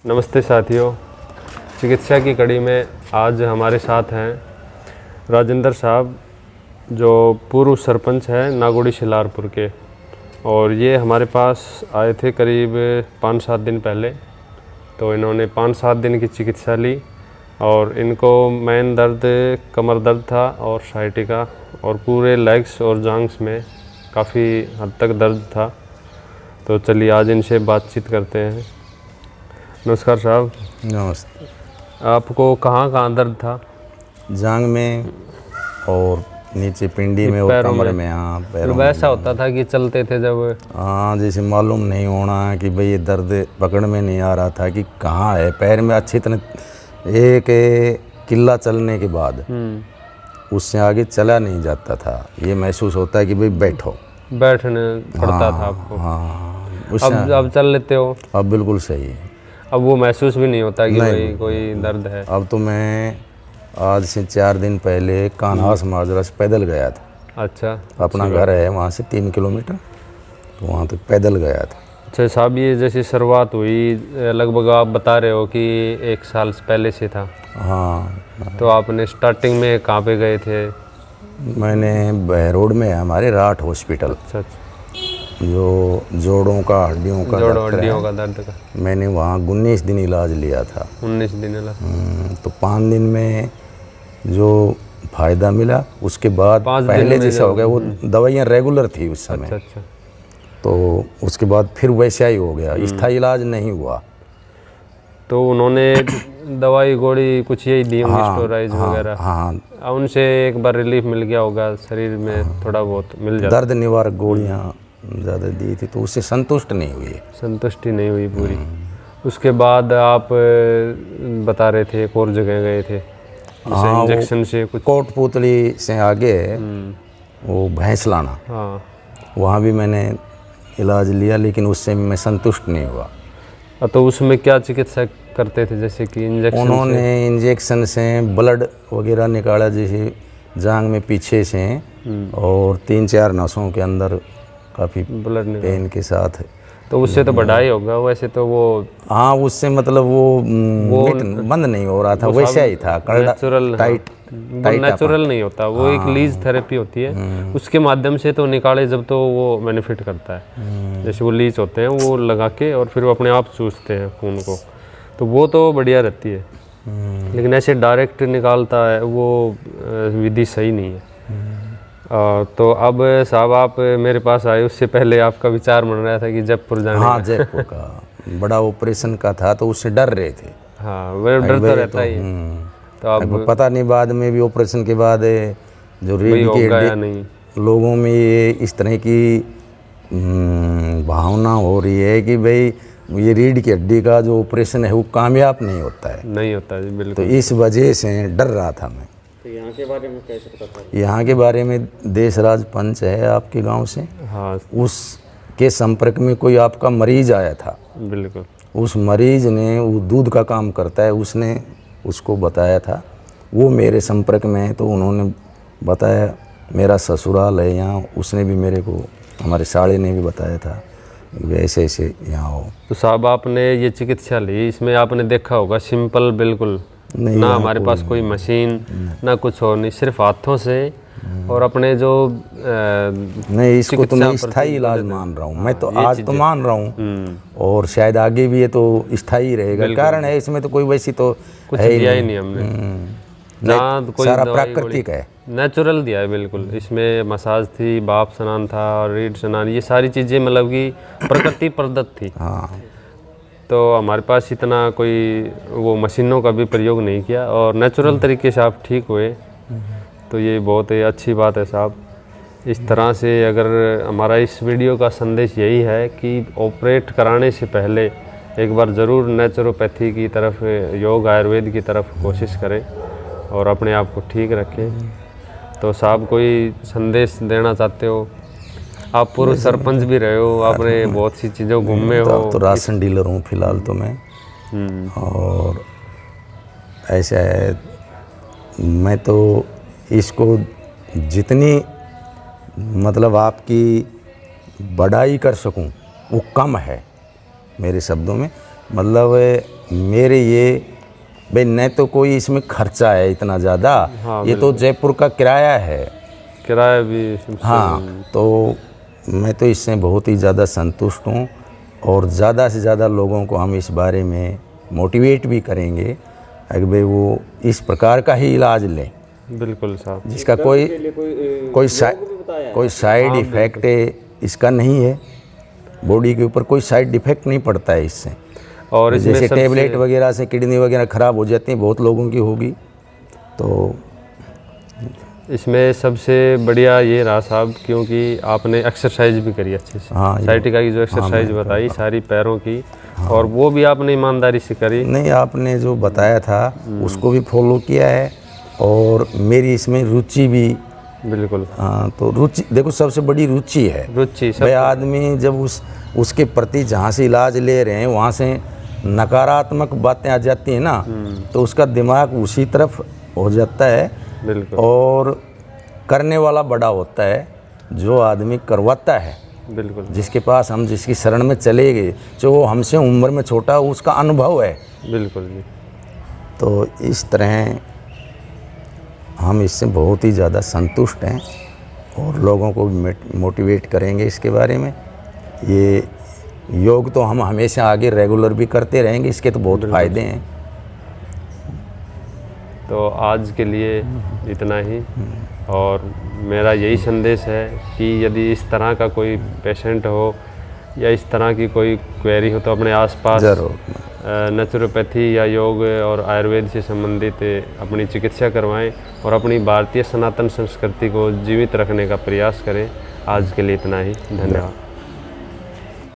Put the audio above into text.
नमस्ते साथियों, चिकित्सा की कड़ी में आज हमारे साथ हैं राजेंद्र साहब, जो पूर्व सरपंच हैं नागोड़ी शिलारपुर के। और ये हमारे पास आए थे करीब 5-7 दिन पहले। तो इन्होंने 5-7 दिन की चिकित्सा ली और इनको मेन दर्द कमर दर्द था और साइटिका और पूरे लेग्स और जांघ्स में काफ़ी हद तक दर्द था। तो चलिए आज इनसे बातचीत करते हैं। नमस्कार साहब। नमस्ते। आपको कहाँ कहाँ दर्द था? जांघ में और नीचे पिंडी में और कमर में। हाँ, पैरों में। वैसा होता था कि चलते थे जब? हाँ, जैसे मालूम नहीं होना कि भाई ये दर्द पकड़ में नहीं आ रहा था कि कहाँ है। पैर में अच्छी तरह एक किला चलने के बाद उससे आगे चला नहीं जाता था। ये महसूस होता है कि भाई बैठने पड़ता था आपको। हाँ, अब चल लेते हो? अब बिल्कुल सही है। अब वो महसूस भी नहीं होता कि भाई कोई दर्द है? अब तो मैं आज से 4 दिन पहले कान्हास माजरा से पैदल गया था। अच्छा। अपना घर है वहाँ से 3 किलोमीटर, तो वहाँ तक पैदल गया था। अच्छा साहब, ये जैसे शुरुआत हुई लगभग आप बता रहे हो कि 1 साल पहले से था। हाँ। तो आपने स्टार्टिंग में कहाँ पे गए थे? मैंने बहरोड में है हमारे राठ हॉस्पिटल। अच्छा। जो जोड़ों का हड्डियों का दर्द का मैंने वहाँ 19 दिन इलाज लिया था। 19 दिन इलाज। तो 5 दिन में जो फ़ायदा मिला, उसके बाद पहले जैसा हो गया। वो दवाइयाँ रेगुलर थी उस समय। अच्छा। तो उसके बाद फिर वैसा ही हो गया, स्थायी इलाज नहीं हुआ। तो उन्होंने दवाई गोली कुछ यही दी होंगी, स्टेरॉइड वगैरह? हाँ। उनसे एक बार रिलीफ मिल गया होगा, शरीर में थोड़ा बहुत मिल जाता? दर्द निवारक गोलियाँ ज़्यादा दी थी तो उससे संतुष्ट नहीं हुई। संतुष्टि नहीं हुई पूरी। उसके बाद आप बता रहे थे एक और जगह गए थे। हाँ, इंजेक्शन से कुछ कोटपुतली से आगे वो भैंसलाना। हाँ, वहाँ भी मैंने इलाज लिया, लेकिन उससे मैं संतुष्ट नहीं हुआ। तो उसमें क्या चिकित्सा करते थे? जैसे कि इंजेक्शन? उन्होंने इंजेक्शन से ब्लड वगैरह निकाला, जैसे जांघ में पीछे से और 3-4 नसों के अंदर काफ़ी ब्लड पेन के साथ। तो उससे तो बढ़ा ही होगा वैसे तो वो। हाँ, उससे मतलब वो बंद नहीं हो रहा था, वैसा ही था। नेचुरल टाइट नेचुरल नहीं होता वो। एक लीज थेरेपी होती है, उसके माध्यम से तो निकाले जब तो वो बेनिफिट करता है। जैसे वो लीज होते हैं वो लगा के और फिर वो अपने आप चूसते हैं खून को, तो वो तो बढ़िया रहती है। लेकिन ऐसे डायरेक्ट निकालता है वो विधि सही नहीं है। तो अब साहब आप मेरे पास आए, उससे पहले आपका विचार बन रहा था कि जयपुर जाने? हाँ, जयपुर का बड़ा ऑपरेशन का था तो उससे डर रहे थे। हाँ, वो डर तो रहता ही। तो अब पता नहीं बाद में भी ऑपरेशन के बाद जो रीढ़ की हड्डी लोगों में ये इस तरह की भावना हो रही है कि भाई ये रीढ़ की हड्डी का जो ऑपरेशन है वो कामयाब नहीं होता है। नहीं होता जी, बिल्कुल। तो इस वजह से डर रहा था मैं। तो यहाँ के बारे में कैसे पता था? यहाँ के बारे में देशराज पंच है आपके गांव से। हाँ। उसके संपर्क में कोई आपका मरीज आया था। बिल्कुल। उस मरीज ने, वो दूध का काम करता है, उसने उसको बताया था। वो मेरे संपर्क में है तो उन्होंने बताया। मेरा ससुराल है यहाँ, उसने भी मेरे को, हमारे साले ने भी बताया था वैसे ऐसे यहाँ हो। तो साहब आपने ये चिकित्सा ली, इसमें आपने देखा होगा सिंपल बिल्कुल नहीं, ना हमारे पास कोई मशीन ना कुछ और नहीं, सिर्फ हाथों से और अपने जो नहीं, इसको तो मैं स्थायी इलाज मान रहा हूँ। मैं तो आज तो मान रहा हूँ और शायद आगे भी ये तो स्थायी रहेगा। कारण है इसमें तो कोई वैसी तो कुछ दिया ही नहीं हमने, कोई सारा प्राकृतिक है, नेचुरल दिया है बिल्कुल। इसमें मसाज थी, बाप स्नान था और रीढ़ स्नान, ये सारी चीज़ें मतलब कि प्रकृति प्रदत्त थी। हाँ। तो हमारे पास इतना कोई वो मशीनों का भी प्रयोग नहीं किया और नेचुरल तरीके से आप ठीक हुए, तो ये बहुत ही अच्छी बात है साहब। इस तरह से अगर हमारा इस वीडियो का संदेश यही है कि ऑपरेट कराने से पहले एक बार ज़रूर नेचुरोपैथी की तरफ, योग आयुर्वेद की तरफ कोशिश करें और अपने आप को ठीक रखें। तो साहब कोई संदेश देना चाहते हो? आप पूर्व सरपंच भी रहे हो, आपने बहुत सी चीज़ों घूमे हो। तो राशन डीलर हूँ फिलहाल तो मैं। और ऐसा है, मैं तो इसको जितनी मतलब आपकी बड़ाई कर सकूं वो कम है मेरे शब्दों में। मतलब मेरे ये भाई न तो कोई इसमें खर्चा है इतना ज़्यादा, हाँ, ये तो जयपुर का किराया है। किराया भी हाँ, तो मैं तो इससे बहुत ही ज़्यादा संतुष्ट हूँ और ज़्यादा से ज़्यादा लोगों को हम इस बारे में मोटिवेट भी करेंगे कि भाई वो इस प्रकार का ही इलाज लें, बिल्कुल साहब। जिसका कोई साइड इफ़ेक्ट इसका नहीं है, बॉडी के ऊपर कोई साइड इफ़ेक्ट नहीं पड़ता है इससे। और इसमें जैसे टेबलेट वगैरह से किडनी वगैरह ख़राब हो जाती है, बहुत लोगों की होगी, तो इसमें सबसे बढ़िया ये रहा साहब, क्योंकि आपने एक्सरसाइज भी करी अच्छे से। हाँ, साइटिका की जो एक्सरसाइज बताई सारी पैरों की, और वो भी आपने ईमानदारी से करी। नहीं, आपने जो बताया था उसको भी फॉलो किया है और मेरी इसमें रुचि भी। बिल्कुल। हाँ, तो रुचि देखो सबसे बड़ी रुचि है। रुचि भाई आदमी जब उसके प्रति जहाँ से इलाज ले रहे हैं वहाँ से नकारात्मक बातें आ जाती हैं ना, तो उसका दिमाग उसी तरफ हो जाता है। बिल्कुल। और करने वाला बड़ा होता है जो आदमी करवाता है। बिल्कुल। जिसके पास हम जिसकी शरण में चले गए, जो वो हमसे उम्र में छोटा, उसका अनुभव है। बिल्कुल जी। तो इस तरह हम इससे बहुत ही ज़्यादा संतुष्ट हैं और लोगों को भी मोटिवेट करेंगे इसके बारे में। ये योग तो हम हमेशा आगे रेगुलर भी करते रहेंगे, इसके तो बहुत फ़ायदे हैं। तो आज के लिए इतना ही, और मेरा यही संदेश है कि यदि इस तरह का कोई पेशेंट हो या इस तरह की कोई क्वेरी हो तो अपने आसपास नेचुरोपैथी या योग और आयुर्वेद से संबंधित अपनी चिकित्सा करवाएं और अपनी भारतीय सनातन संस्कृति को जीवित रखने का प्रयास करें। आज के लिए इतना ही, धन्यवाद।